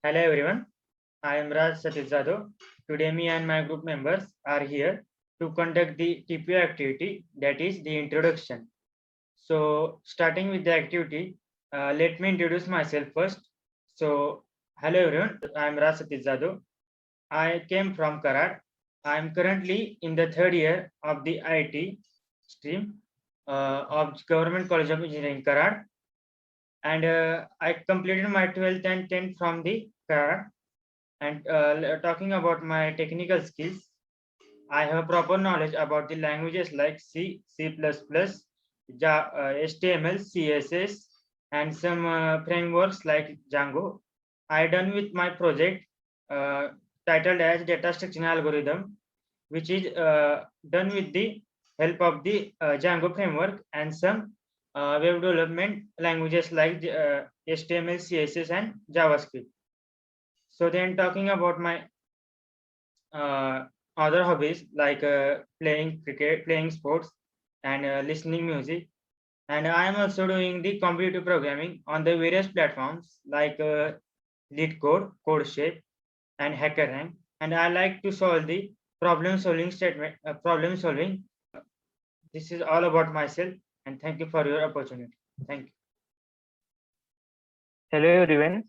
Hello everyone, I am Raj Satish Jadhav. Today me and my group members are here to conduct the TPO activity, that is the introduction. So starting with the activity, let me introduce myself first. So hello everyone, I am Raj Satish Jadhav. I came from Karad. I am currently in the third year of the IT stream of Government College of Engineering Karad, and I completed my 12th and 10th from the Karad. And talking about my technical skills, I have proper knowledge about the languages like C, C++, HTML, CSS, and some frameworks like Django. I done with my project uh, titled as Data Structure Algorithm, which is done with the help of the Django framework and some web development languages like HTML, CSS, and JavaScript. So then talking about my uh, other hobbies like playing cricket, playing sports, and listening music. And I am also doing the computer programming on the various platforms like LeetCode, CodeShape, and HackerRank. And I like to solve the problem solving. This is all about myself, and thank you for your opportunity. Thank you. Hello everyone,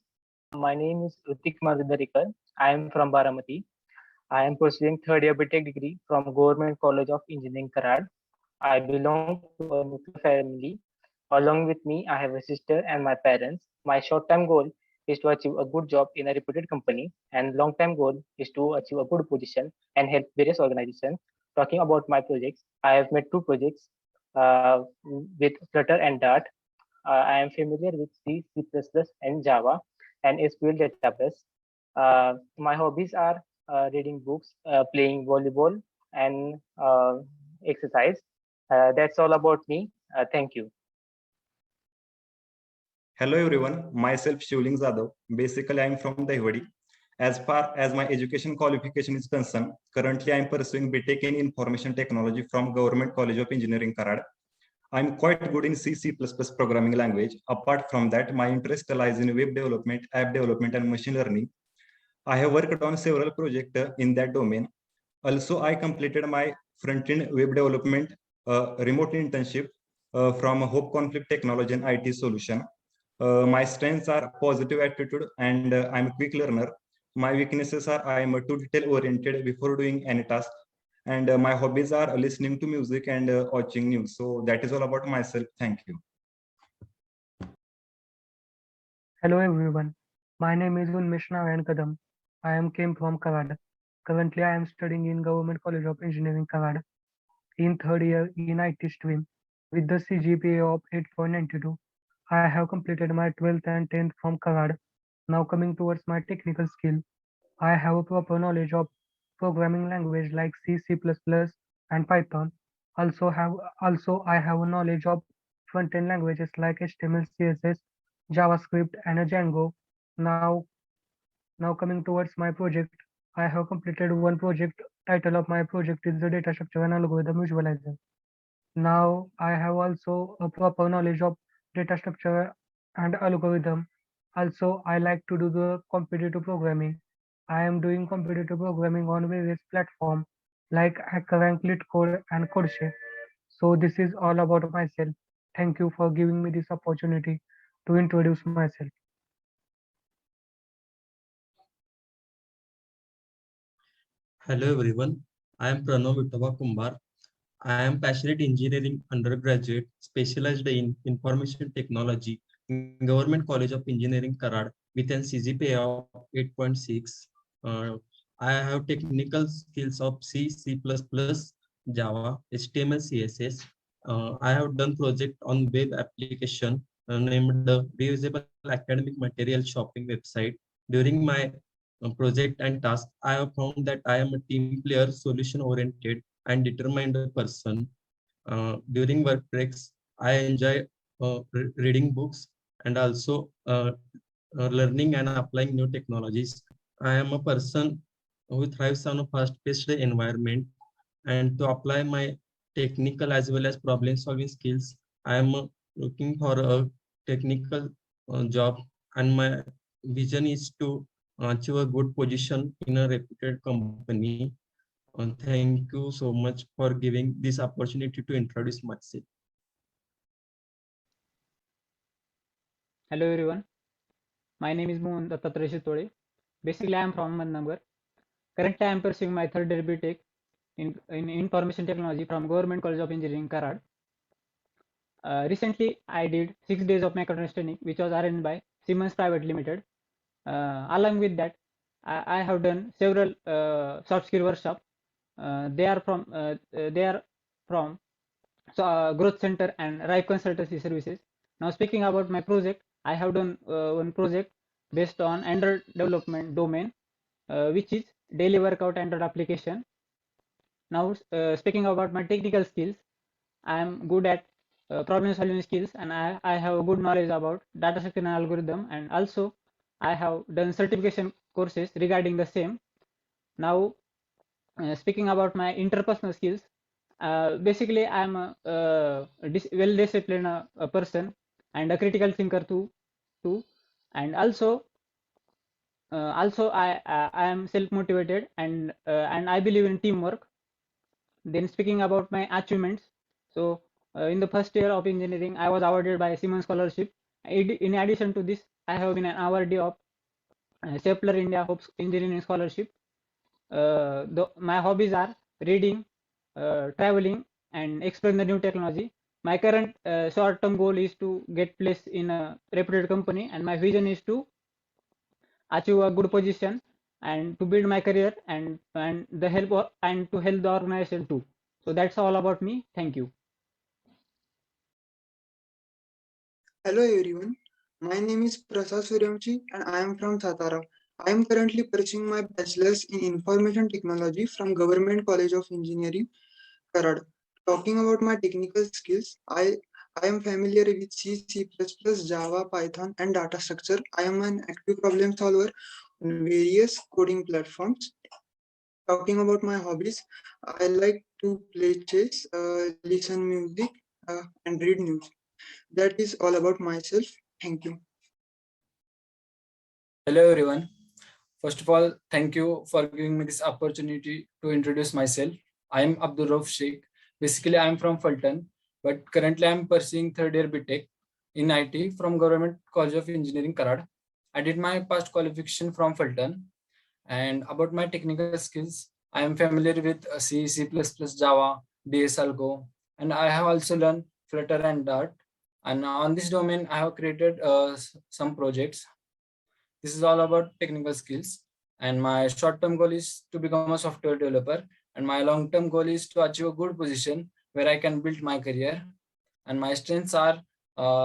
my name is Ritik Mazudarikar. I am from Baramati. I am pursuing third year BTech degree from Government College of Engineering Karad. I belong to a nuclear family. Along with me, I have a sister and my parents. My short-term goal is to achieve a good job in a reputed company, and long-term goal is to achieve a good position and help various organizations. Talking about my projects, I have made two projects with Flutter and Dart. I am familiar with C, C++, and Java, and SQL database. My hobbies are reading books, playing volleyball, and exercise. That's all about me. Thank you. Hello everyone, myself Shivling Jadhav. Basically, I am from Dahwadi. As far as my education qualification is concerned, currently I am pursuing BTech in Information Technology from Government College of Engineering Karad. I am quite good in C, C++ programming language. Apart from that, my interest lies in web development, app development, and machine learning. I have worked on several projects in that domain. Also, I completed my front-end web development remote internship from Hope Conflict Technology and IT Solution. My strengths are positive attitude and I'm a quick learner. My weaknesses are I am too detail oriented before doing any task. And my hobbies are listening to music and watching news. So that is all about myself. Thank you. Hello everyone, my name is Unmesh Narayan Kadam. I came from Karad. Currently, I am studying in Government College of Engineering Karad in third year in IT stream with the CGPA of 8.92. I have completed my 12th and 10th from Karad. Now coming towards my technical skill, I have a proper knowledge of programming language like C, C++, and Python. Also I have a knowledge of front-end languages like HTML, CSS, JavaScript, and a Django. Now, now coming towards my project, I have completed one project. Title of my project is the data structure and algorithm visualizer. Now I have also a proper knowledge of data structure and algorithm. Also, I like to do the competitive programming. I am doing competitive programming on various platforms like HackerRank, LeetCode, and CodeShape. So this is all about myself. Thank you for giving me this opportunity to introduce myself. Hello everyone, I am Pranav Vitava Kumbar. I am passionate engineering undergraduate specialized in information technology in Government College of Engineering Karad with an CGPA of 8.6. I have technical skills of C, C++, Java, HTML, CSS. I have done project on web application named the Reusable Academic Material Shopping website. During my project and task, I have found that I am a team player, solution oriented, and determined person. During work breaks, I enjoy reading books and also learning and applying new technologies. I am a person who thrives on a fast-paced environment, and to apply my technical as well as problem-solving skills, I am looking for a technical job, and my vision is to achieve a good position in a reputed company. Thank you so much for giving this opportunity to introduce myself. Hello everyone, my name is Mohan Dattatreya Shitole. Basically, I am from Mannagar. Currently, I am pursuing my third year BTech in Information Technology from Government College of Engineering, Karad. Recently, I did 6 days of mechatronics training, which was arranged by Siemens Private Limited. Along with that, I have done several soft skill workshops. They are from Growth Center and Ripe Consultancy Services. Now, speaking about my project, I have done one project based on Android development domain, which is daily workout Android application. Now, speaking about my technical skills, I am good at problem solving skills, and I have a good knowledge about data structure and algorithm, and also I have done certification courses regarding the same. Now, speaking about my interpersonal skills, basically I am a well disciplined person and a critical thinker too, and also I am self motivated and I believe in teamwork. Then speaking about my achievements, so in the first year of engineering, I was awarded by Siemens Scholarship. In addition to this, I have been an awardee of Stapler India Hopes Engineering Scholarship. My hobbies are reading, traveling, and exploring the new technology. My current short-term goal is to get placed in a reputed company, and my vision is to achieve a good position and to build my career and to help the organization too. So that's all about me. Thank you. Hello everyone, my name is Prasad Suryamchi and I am from Satara. I am currently pursuing my bachelor's in information technology from Government College of Engineering, Karad. Talking about my technical skills, I am familiar with C, C++, Java, Python and data structure. I am an active problem solver on various coding platforms. Talking about my hobbies, I like to play chess, listen music and read news. That is all about myself. Thank you. Hello everyone. First of all, thank you for giving me this opportunity to introduce myself. I am Abdul Rauf Sheikh. Basically, I am from Fulton, but currently I am pursuing third year BTech in IT from Government College of Engineering, Karad. I did my past qualification from Fulton. And about my technical skills, I am familiar with C, C++, Java, DSLGO, and I have also learned Flutter and Dart. And on this domain, I have created some projects. This is all about technical skills. And my short-term goal is to become a software developer. And my long-term goal is to achieve a good position where I can build my career. And my strengths are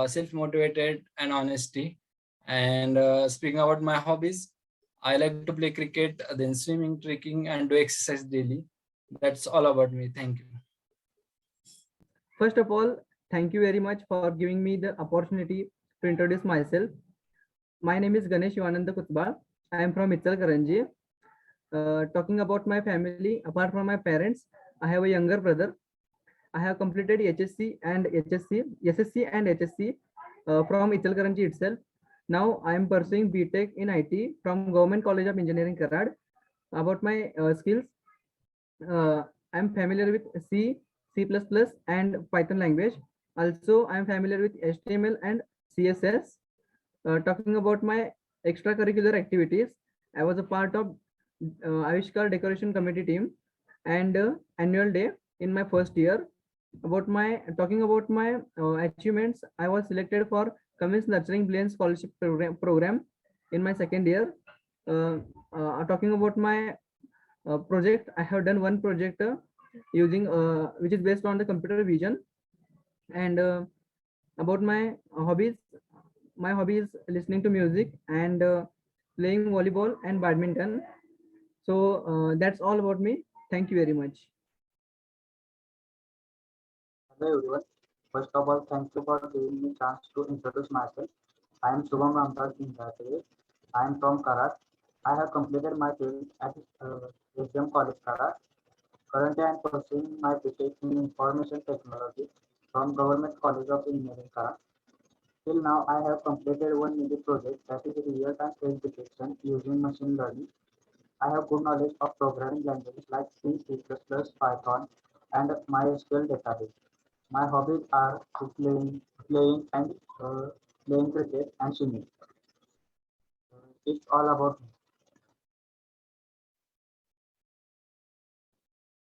self-motivated and honesty. And speaking about my hobbies, I like to play cricket, then swimming, trekking, and do exercise daily. That's all about me. Thank you. First of all, thank you very much for giving me the opportunity to introduce myself. My name is Ganesh Yuananda Kutbal. I am from Ichalkaranji. Talking about my family, apart from my parents, I have a younger brother. I have completed SSC and HSC from Ichalkaranji itself. Now I am pursuing BTech in IT from Government College of Engineering, Karad. About my skills, I am familiar with C, C++ and Python language. Also, I am familiar with HTML and CSS. Talking about my extracurricular activities, I was a part of Avishkar Decoration Committee team and annual day in my first year. Talking about my achievements, I was selected for Cummins Nurturing Brilliance Scholarship program in my second year. Talking about my project, I have done one project using which is based on the computer vision. And about my hobbies is listening to music and playing volleyball and badminton. So that's all about me. Thank you very much. Hello everyone. First of all, thank you for giving me chance to introduce myself. I am Shubham Ramdas Indhatre. I am from Karad. I have completed my 12th at SDM College, Karad. Currently, I am pursuing my BTech in Information Technology from Government College of Engineering, Karad. Till now, I have completed one major project that is real-time face detection using machine learning. I have good knowledge of programming languages like C, C++, Python, and MySQL database. My hobbies are playing cricket and swimming. It's all about me.